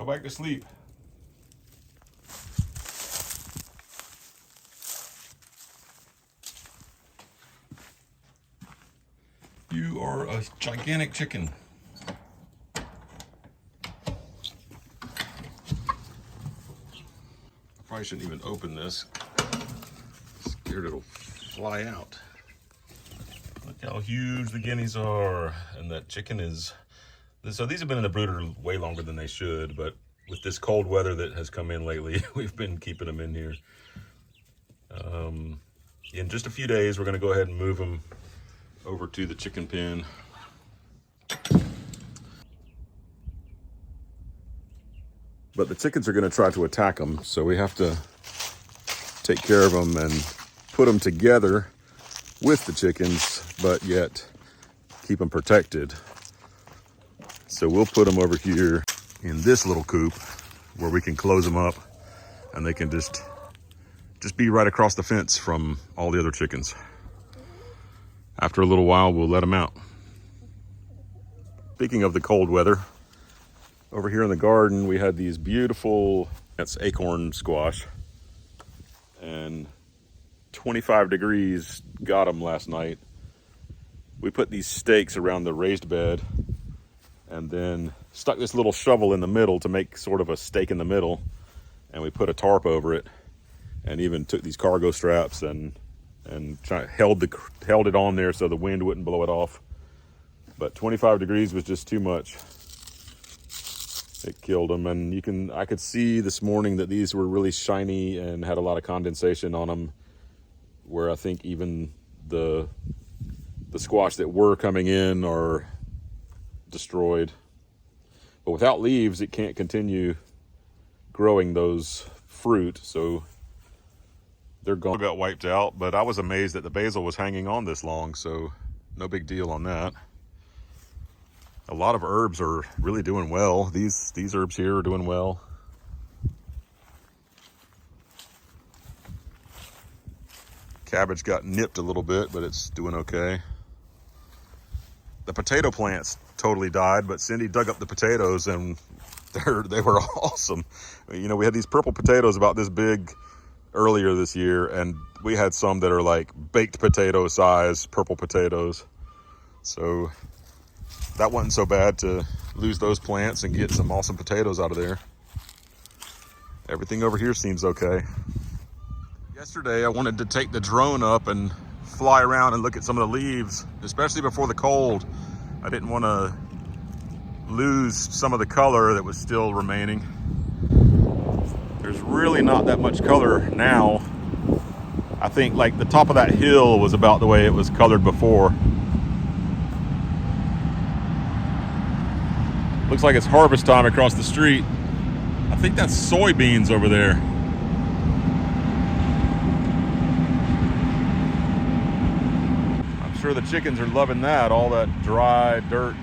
Go back to sleep. You are a gigantic chicken. Probably shouldn't even open this. Scared it'll fly out. Look how huge the guineas are. And that chicken is... So these have been in the brooder way longer than they should, but with this cold weather that has come in lately, we've been keeping them in here. In just a few days, we're going to go ahead and move them over to the chicken pen. But the chickens are going to try to attack them, so we have to take care of them and put them together with the chickens, but yet keep them protected. So we'll put them over here in this little coop where we can close them up and they can just be right across the fence from all the other chickens. After a little while, we'll let them out. Speaking of the cold weather, over here in the garden, we had these beautiful, that's acorn squash, and 25 degrees got them last night. We put these stakes around the raised bed and then stuck this little shovel in the middle to make sort of a stake in the middle, and we put a tarp over it, and even took these cargo straps and held it on there so the wind wouldn't blow it off. But 25 degrees was just too much. It killed them, and I could see this morning that these were really shiny and had a lot of condensation on them, where I think even the squash that were coming in are destroyed. But without leaves, it can't continue growing those fruit, so they're gone. Got wiped out, but I was amazed that the basil was hanging on this long, so no big deal on that. A lot of herbs are really doing well. These herbs here are doing well. Cabbage got nipped a little bit, but it's doing okay. The potato plants totally died, but Cindy dug up the potatoes and they were awesome. You know, we had these purple potatoes about this big earlier this year, and we had some that are like baked potato size purple potatoes. So that wasn't so bad to lose those plants and get some awesome potatoes out of there. Everything over here seems okay. Yesterday I wanted to take the drone up and fly around and look at some of the leaves, especially before the cold. I didn't want to lose some of the color that was still remaining. There's really not that much color now. I think like the top of that hill was about the way it was colored before. Looks like it's harvest time across the street. I think that's soybeans over there. I'm sure the chickens are loving that, all that dry dirt.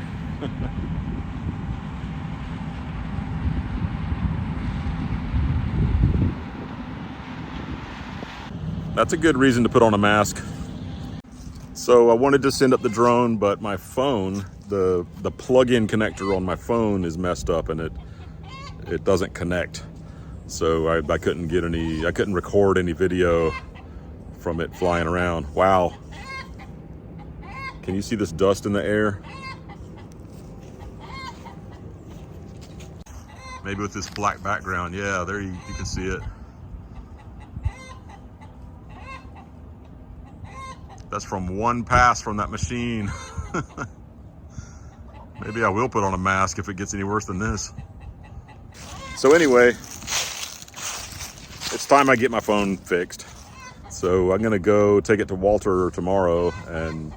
That's a good reason to put on a mask. So I wanted to send up the drone, but my phone, the plug-in connector on my phone is messed up and it doesn't connect. So I couldn't record any video from it flying around. Wow. Can you see this dust in the air? Maybe with this black background. Yeah, there you can see it. That's from one pass from that machine. Maybe I will put on a mask if it gets any worse than this. So anyway, it's time I get my phone fixed. So I'm gonna go take it to Walter tomorrow and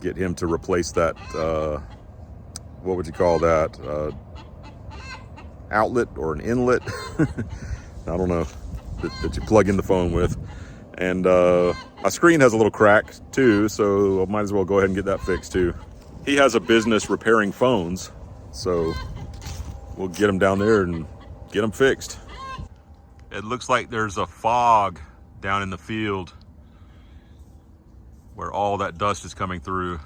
get him to replace that, what would you call that? Outlet or an inlet? I don't know, that you plug in the phone with. And my screen has a little crack too, so I might as well go ahead and get that fixed too. He has a business repairing phones, so we'll get him down there and get them fixed. It looks like there's a fog down in the field where all that dust is coming through.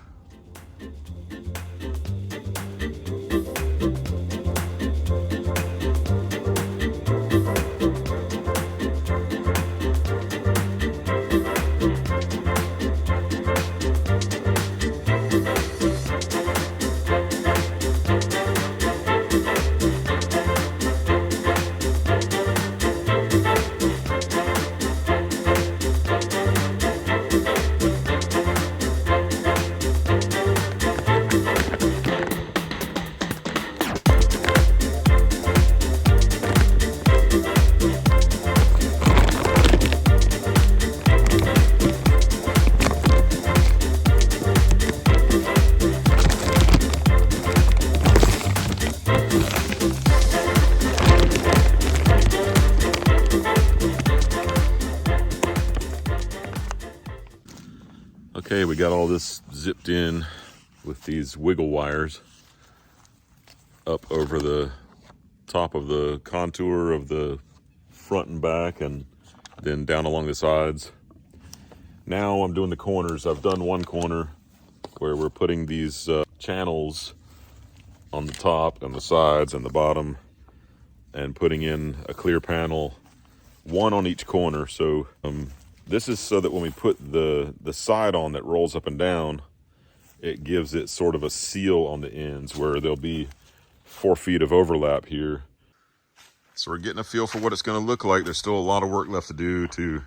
got all this zipped in with these wiggle wires up over the top of the contour of the front and back, and then down along the sides. Now I'm doing the corners. I've done one corner where we're putting these channels on the top and the sides and the bottom, and putting in a clear panel, one on each corner. So this is so that when we put the side on that rolls up and down, it gives it sort of a seal on the ends where there'll be 4 feet of overlap here. So we're getting a feel for what it's going to look like. There's still a lot of work left to do to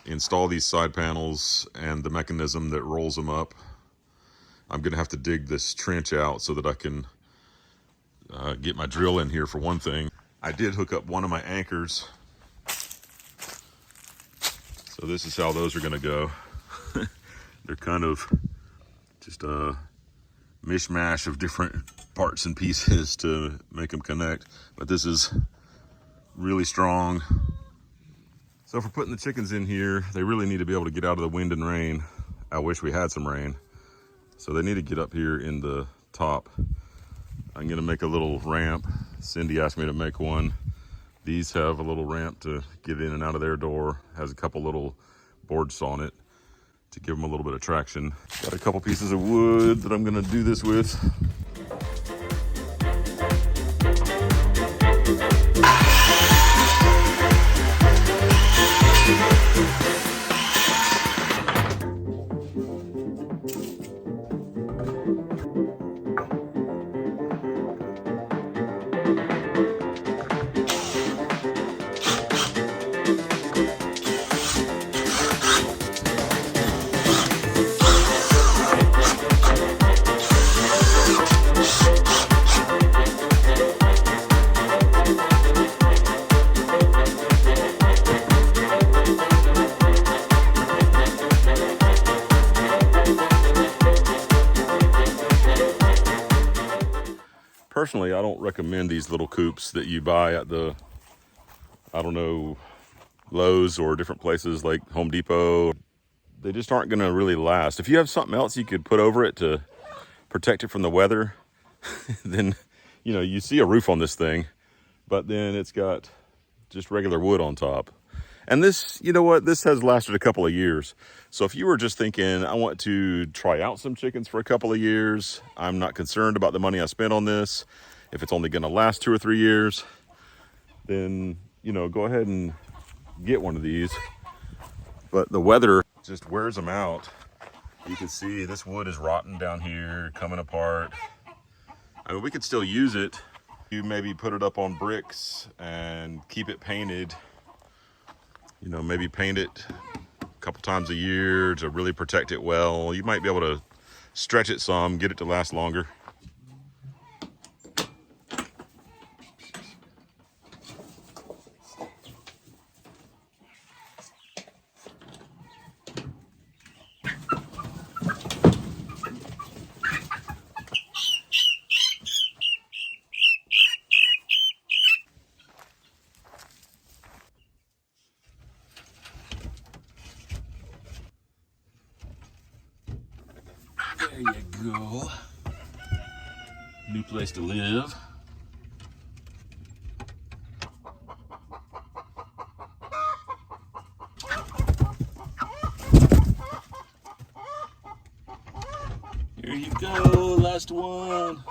install these side panels and the mechanism that rolls them up. I'm going to have to dig this trench out so that I can get my drill in here for one thing. I did hook up one of my anchors. So this is how those are going to go. They're kind of just a mishmash of different parts and pieces to make them connect. But this is really strong. So if we're putting the chickens in here, they really need to be able to get out of the wind and rain. I wish we had some rain. So they need to get up here in the top. I'm gonna make a little ramp. Cindy asked me to make one. These have a little ramp to get in and out of their door. Has a couple little boards on it to give them a little bit of traction. Got a couple pieces of wood that I'm gonna do this with. Personally, I don't recommend these little coops that you buy at the, I don't know, Lowe's or different places like Home Depot. They just aren't gonna really last. If you have something else you could put over it to protect it from the weather, then, you know, you see a roof on this thing, but then it's got just regular wood on top. And this, you know what, this has lasted a couple of years. So if you were just thinking, I want to try out some chickens for a couple of years, I'm not concerned about the money I spent on this. If it's only gonna last 2 or 3 years, then, you know, go ahead and get one of these. But the weather just wears them out. You can see this wood is rotten down here, coming apart. I mean, we could still use it. You maybe put it up on bricks and keep it painted. You know, maybe paint it a couple times a year to really protect it well. You might be able to stretch it some, get it to last longer. There you go. New place to live. Here you go, last one.